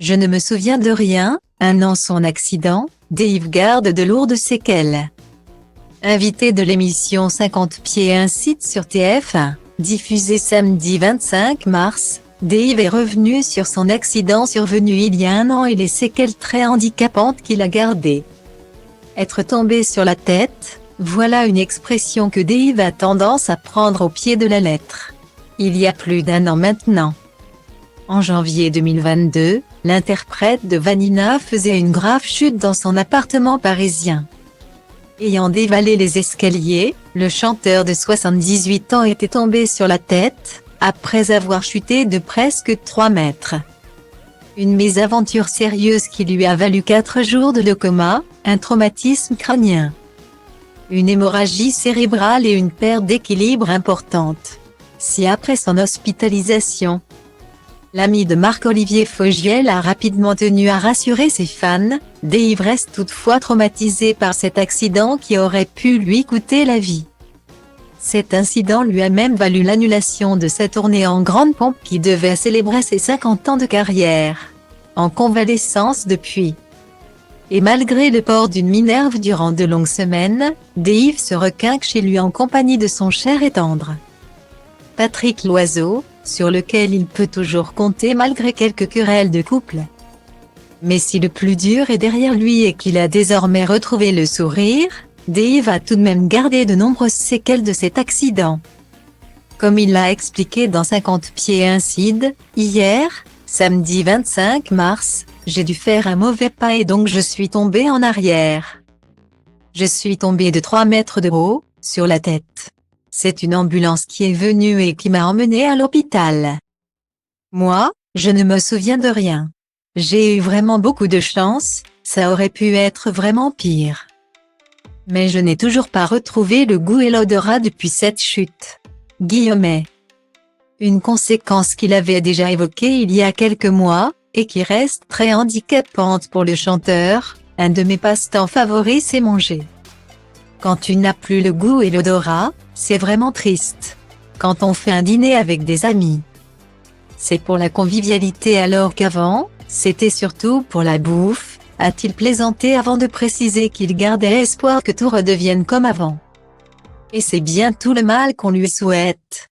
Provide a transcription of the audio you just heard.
Je ne me souviens de rien, un an son accident, Dave garde de lourdes séquelles. Invité de l'émission 50 pieds un site sur TF1, diffusée samedi 25 mars, Dave est revenu sur son accident survenu il y a un an et les séquelles très handicapantes qu'il a gardées. Être tombé sur la tête, voilà une expression que Dave a tendance à prendre au pied de la lettre. Il y a plus d'un an maintenant. En janvier 2022, l'interprète de Vanilla faisait une grave chute dans son appartement parisien. Ayant dévalé les escaliers, le chanteur de 78 ans était tombé sur la tête, après avoir chuté de presque 3 mètres. Une mésaventure sérieuse qui lui a valu 4 jours de coma, un traumatisme crânien, une hémorragie cérébrale et une perte d'équilibre importante. Si après son hospitalisation, l'ami de Marc-Olivier Fogiel a rapidement tenu à rassurer ses fans, Dave reste toutefois traumatisé par cet accident qui aurait pu lui coûter la vie. Cet incident lui a même valu l'annulation de sa tournée en grande pompe qui devait célébrer ses 50 ans de carrière. En convalescence depuis. Et malgré le port d'une minerve durant de longues semaines, Dave se requinque chez lui en compagnie de son cher et tendre Patrick Loiseau, sur lequel il peut toujours compter malgré quelques querelles de couple. Mais si le plus dur est derrière lui et qu'il a désormais retrouvé le sourire, Dave a tout de même gardé de nombreuses séquelles de cet accident. Comme il l'a expliqué dans 50 pieds un site, hier, samedi 25 mars, j'ai dû faire un mauvais pas et donc je suis tombé en arrière. Je suis tombé de 3 mètres de haut, sur la tête. C'est une ambulance qui est venue et qui m'a emmené à l'hôpital. Moi, je ne me souviens de rien. J'ai eu vraiment beaucoup de chance, ça aurait pu être vraiment pire. Mais je n'ai toujours pas retrouvé le goût et l'odorat depuis cette chute. Guillemet. Une conséquence qu'il avait déjà évoquée il y a quelques mois, et qui reste très handicapante pour le chanteur, un de mes passe-temps favoris c'est manger. Quand tu n'as plus le goût et l'odorat, c'est vraiment triste. Quand on fait un dîner avec des amis, c'est pour la convivialité alors qu'avant, c'était surtout pour la bouffe, a-t-il plaisanté avant de préciser qu'il gardait espoir que tout redevienne comme avant. Et c'est bien tout le mal qu'on lui souhaite.